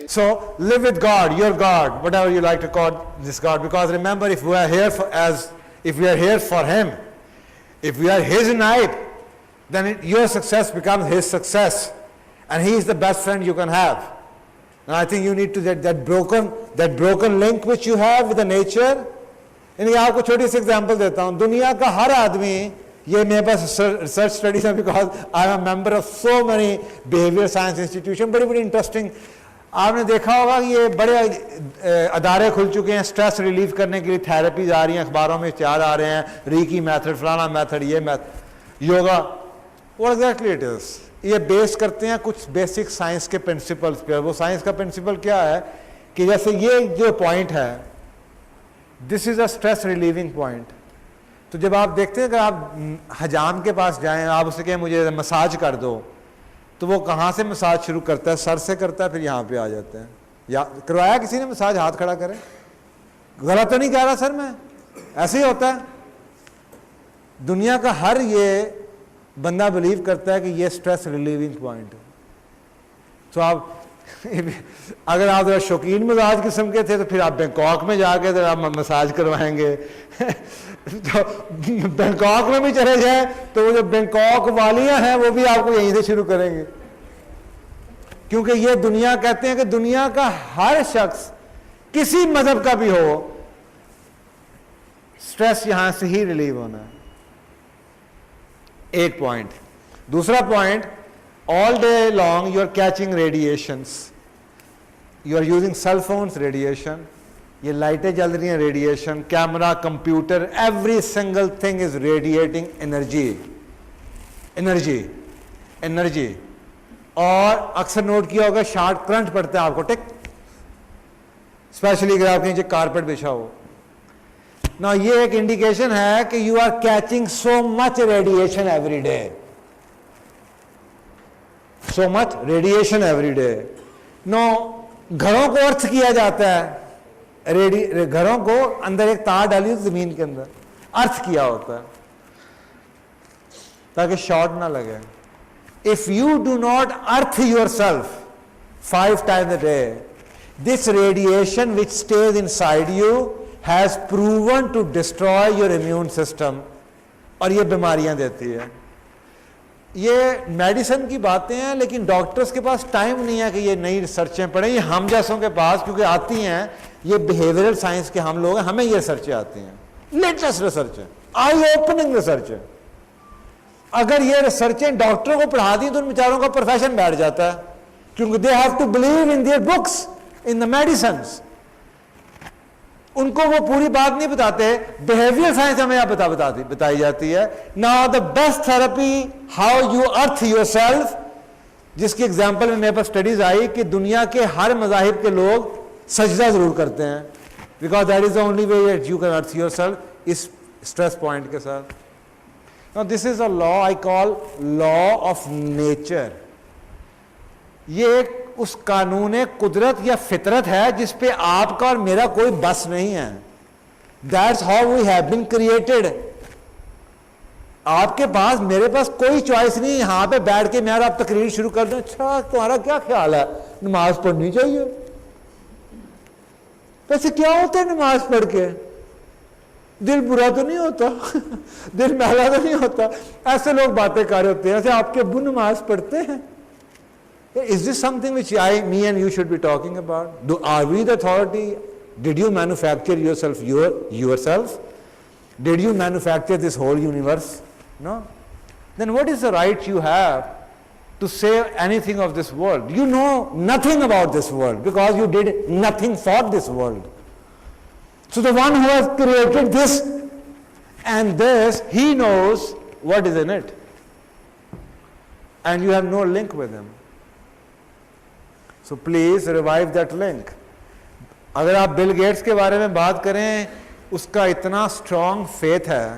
So live with God, your God, whatever you like to call this God, because remember, if we are here for Him, if we are His knight, then your success becomes His success, and He is the best friend you can have. And I think you need to get that broken link which you have with the nature. یعنی آپ کو چھوٹی سی example دیتا ہوں. دنیا کا ہر آدمی, یہ میرے پاس ریسرچ اسٹڈیز ہیں, because I am a member of so many behaviour science institution, بڑی انٹرسٹنگ. آپ نے دیکھا ہوگا کہ یہ بڑے ادارے کھل چکے ہیں اسٹریس ریلیف کرنے کے لیے, تھراپیز آ رہی ہیں, اخباروں میں اشتہار آ رہے ہیں, ریکی میتھڈ, فلانا میتھڈ, یہ method, yoga. What exactly it is, یہ بیس کرتے ہیں کچھ بیسک سائنس کے پرنسپلس پہ. وہ سائنس کا پرنسپل کیا ہے کہ جیسے یہ جو پوائنٹ ہے, دس از اے اسٹریس ریلیونگ پوائنٹ. تو جب آپ دیکھتے ہیں کہ آپ حجام کے پاس جائیں, آپ اسے کہیں مجھے مساج کر دو, تو وہ کہاں سے مساج شروع کرتا ہے؟ سر سے کرتا ہے, پھر یہاں پہ آ جاتے ہیں. یا کروایا کسی نے مساج؟ ہاتھ کھڑا کرے. غلط تو نہیں کہہ رہا سر میں؟ ایسے ہی ہوتا ہے. دنیا کا ہر یہ بندہ بلیو کرتا ہے کہ یہ اسٹریس ریلیونگ پوائنٹ ہے. تو آپ اگر آپ ذرا شوقین مزاج قسم کے تھے تو پھر آپ بینکاک میں جا کے ذرا مساج کروائیں گے. تو بینکاک میں بھی چلے جائیں تو وہ جو بینکاک والیاں ہیں وہ بھی آپ کو یہیں سے شروع کریں گے, کیونکہ یہ دنیا کہتے ہیں کہ دنیا کا ہر شخص کسی مذہب کا بھی ہو, اسٹریس یہاں سے ہی ریلیو ہونا ہے. ایک پوائنٹ. دوسرا point, all day long you are catching radiations, you are using cell phones, radiation, یہ لائٹیں جل رہی ہیں, radiation, camera, computer, every single thing is radiating energy. اور اکثر نوٹ کیا ہوگا شارٹ کرنٹ پڑتا ہے آپ کو, ٹک, اسپیشلی اگر آپ کے نیچے کارپیٹ بچھا ہو. نا یہ ایک انڈیکیشن ہے کہ you are catching so much radiation every day. So much radiation every day. No, گھروں کو ارتھ کیا جاتا ہے, گھروں کو اندر ایک تار ڈالی زمین کے اندر, ارتھ کیا ہوتا ہے تاکہ شارٹ نہ لگے. If you do not earth yourself 5 times a day, this radiation which stays inside you has proven to destroy your immune system, اور یہ بیماریاں دیتی ہے. یہ میڈیسن کی باتیں ہیں, لیکن ڈاکٹرز کے پاس ٹائم نہیں ہے کہ یہ نئی ریسرچیں پڑھیں. یہ ہم جیسوں کے پاس کیونکہ آتی ہیں, یہ بیہیویئرل سائنس کے ہم لوگ ہیں, ہمیں یہ ریسرچیں آتی ہیں, لیٹسٹ ریسرچیں, آئی اوپننگ ریسرچیں. اگر یہ ریسرچیں ڈاکٹروں کو پڑھا دیں تو ان بیچاروں کا پروفیشن بیٹھ جاتا ہے, کیونکہ they have to believe in their books, in the medicines. ان کو وہ پوری بات نہیں بتاتے. بیہیویئر سائنس ہمیں بتائی جاتی ہے. Now the best therapy, how you earth yourself, جس کی ایگزامپل میں میرے پاس اسٹڈیز آئی کہ دنیا کے ہر مذاہب کے لوگ سجدہ ضرور کرتے ہیں, because that is the only way that you can earth yourself, اس اسٹریس پوائنٹ کے ساتھ. Now this is a law I call law of nature. یہ ایک اس قانون قدرت یا فطرت ہے جس پہ آپ کا اور میرا کوئی بس نہیں ہے. That's how we have been created. آپ کے پاس, میرے پاس کوئی چوائس نہیں. یہاں پہ بیٹھ کے میں آپ تقریر شروع کر دوں, اچھا تمہارا کیا خیال ہے, نماز پڑھنی چاہیے. ویسے کیا ہوتا ہے نماز پڑھ کے؟ دل برا تو نہیں ہوتا, دل میلا تو نہیں ہوتا. ایسے لوگ باتیں کر رہے ہوتے ہیں, ایسے آپ کے ابو نماز پڑھتے ہیں. Is this something which me and you should be talking about? Are we the authority? Did you manufacture yourself? Did you manufacture this whole universe? No. Then what is the right you have to say anything of this world? You know nothing about this world because you did nothing for this world. So the one who has created this and this, he knows what is in it. And you have no link with him. So please revive that link. اگر آپ Bill Gates کے بارے میں بات کریں, اس کا اتنا strong faith ہے,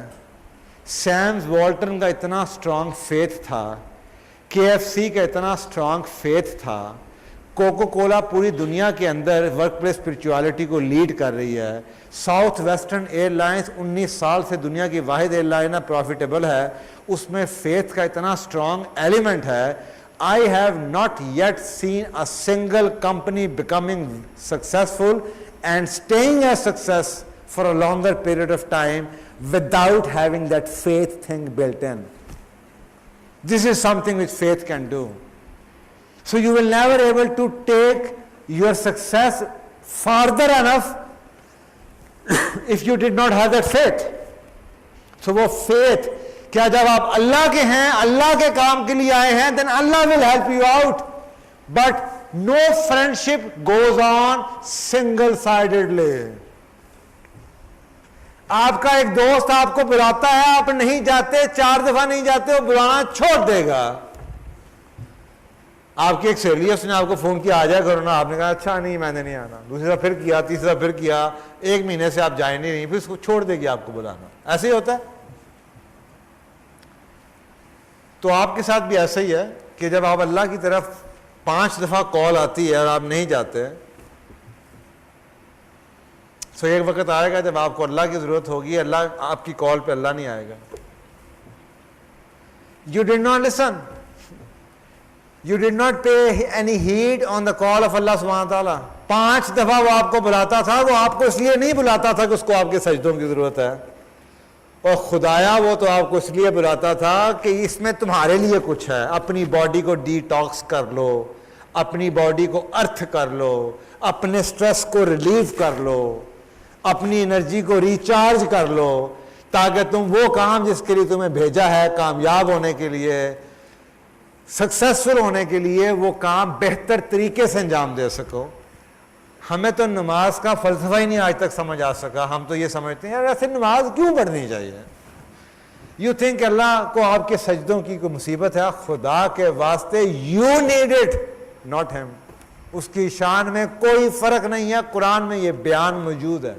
سیمز والٹن کا اتنا اسٹرانگ فیتھ تھا, KFC کا اتنا اسٹرانگ فیتھ تھا, کوکو کولا پوری دنیا کے اندر ورک پلیس اسپرچوالٹی کو لیڈ کر رہی ہے, ساؤتھ ویسٹرن ایئر لائنس 19 سال سے دنیا کی واحد ایئر لائن پروفیٹیبل ہے, اس میں فیتھ کا اتنا اسٹرانگ ایلیمنٹ ہے. I have not yet seen a single company becoming successful and staying as success for a longer period of time without having that faith thing built in. This is something which faith can do. So you will never able to take your success farther enough if you did not have that faith. So وہ faith, کیا جب آپ اللہ کے ہیں, اللہ کے کام کے لیے آئے ہیں, then Allah will help you out. But no friendship goes on single-sidedly. آپ کا ایک دوست آپ کو بلاتا ہے, آپ نہیں جاتے, 4 دفعہ نہیں جاتے, وہ بلانا چھوڑ دے گا. آپ کی ایک سہیلی ہے, اس نے آپ کو فون کیا آ جائے کرو نا, آپ نے کہا اچھا نہیں میں نے نہیں آنا, دوسری دفعہ پھر کیا, تیسری دفعہ پھر کیا, 1 مہینے سے آپ جائیں نہیں, پھر اس کو چھوڑ دے گی آپ کو بلانا. ایسے ہی ہوتا ہے. تو آپ کے ساتھ بھی ایسا ہی ہے کہ جب آپ اللہ کی طرف 5 دفعہ کال آتی ہے اور آپ نہیں جاتے, تو ایک وقت آئے گا جب آپ کو اللہ کی ضرورت ہوگی, اللہ آپ کی کال پہ اللہ نہیں آئے گا. You did not listen. You did not pay any heed on the call of Allah subhanahu wa ta'ala. 5 دفعہ وہ آپ کو بلاتا تھا, وہ آپ کو اس لیے نہیں بلاتا تھا کہ اس کو آپ کے سجدوں کی ضرورت ہے, اور خدایا وہ تو آپ کو اس لیے بلاتا تھا کہ اس میں تمہارے لیے کچھ ہے. اپنی باڈی کو ڈی ٹاکس کر لو, اپنی باڈی کو ارتھ کر لو, اپنے سٹریس کو ریلیو کر لو, اپنی انرجی کو ریچارج کر لو, تاکہ تم وہ کام جس کے لیے تمہیں بھیجا ہے, کامیاب ہونے کے لیے, سکسیسفل ہونے کے لیے, وہ کام بہتر طریقے سے انجام دے سکو. ہمیں تو نماز کا فلسفہ ہی نہیں آج تک سمجھ آ سکا. ہم تو یہ سمجھتے ہیں یار ایسے نماز کیوں پڑھنی چاہیے. یو تھنک اللہ کو آپ کے سجدوں کی کوئی مصیبت ہے, خدا کے واسطے یو نیڈ اٹ, ناٹ ہم. اس کی شان میں کوئی فرق نہیں ہے. قرآن میں یہ بیان موجود ہے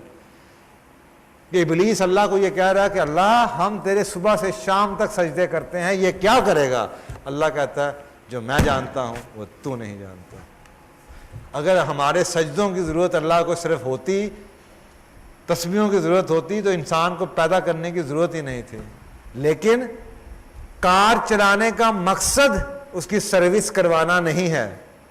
کہ ابلیس اللہ کو یہ کہہ رہا ہے کہ اللہ ہم تیرے صبح سے شام تک سجدے کرتے ہیں, یہ کیا کرے گا. اللہ کہتا ہے جو میں جانتا ہوں وہ تو نہیں جانتا. اگر ہمارے سجدوں کی ضرورت اللہ کو صرف ہوتی, تسبیحوں کی ضرورت ہوتی, تو انسان کو پیدا کرنے کی ضرورت ہی نہیں تھی. لیکن کار چلانے کا مقصد اس کی سروس کروانا نہیں ہے,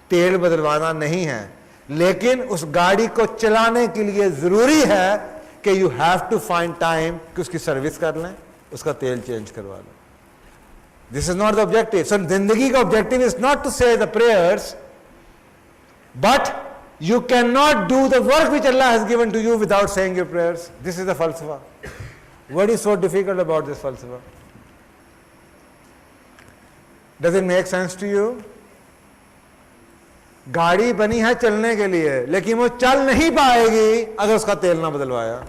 تیل بدلوانا نہیں ہے, لیکن اس گاڑی کو چلانے کے لیے ضروری ہے کہ you have to find time کہ اس کی سروس کر لیں, اس کا تیل چینج کروا لیں. دس از ناٹ دا آبجیکٹو. سو زندگی کا آبجیکٹو از ناٹ ٹو سے دا prayers, but you cannot do the work which Allah has given to you without saying your prayers. This is the falsafa. What is so difficult about this falsafa? Does it make sense to you? گاڑی بنی ہے چلنے کے لیے, لیکن وہ چل نہیں پائے گی اگر اس کا تیل نہ بدلوایا.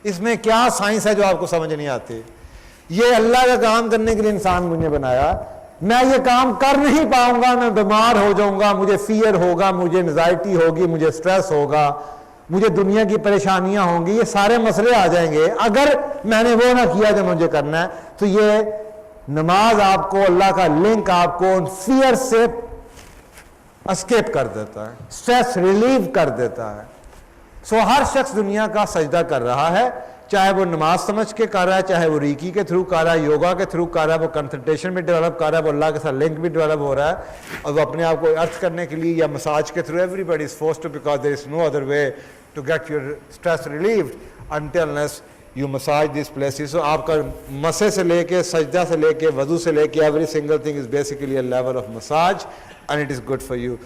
اس میں کیا سائنس ہے جو آپ کو سمجھ نہیں آتی. یہ اللہ کا کام کرنے کے لیے انسان مجھے بنایا, میں یہ کام کر نہیں پاؤں گا, میں بیمار ہو جاؤں گا, مجھے فیئر ہوگا, مجھے انزائٹی ہوگی, مجھے سٹریس ہوگا, مجھے دنیا کی پریشانیاں ہوں گی, یہ سارے مسئلے آ جائیں گے اگر میں نے وہ نہ کیا جو مجھے کرنا ہے. تو یہ نماز آپ کو, اللہ کا لنک آپ کو ان فیئر سے اسکیپ کر دیتا ہے, سٹریس ریلیو کر دیتا ہے. سو ہر شخص دنیا کا سجدہ کر رہا ہے, چاہے وہ نماز سمجھ کے کر رہا ہے, چاہے وہ ریکی کے تھرو کر رہا ہے, یوگا کے تھرو کر رہا ہے, وہ کنسنٹریشن میں ڈیولپ کر رہا ہے, وہ اللہ کے ساتھ لنک بھی ڈیولپ ہو رہا ہے, اور وہ اپنے آپ کو ارتھ کرنے کے لیے یا مساج کے through. Everybody is forced to, because there is no other way to get your stress relieved until unless you massage these places. So آپ کا مسے سے لے کے, سجدہ سے لے کے, وضو سے لے کے, every single thing is basically a level of massage, and it is good for you.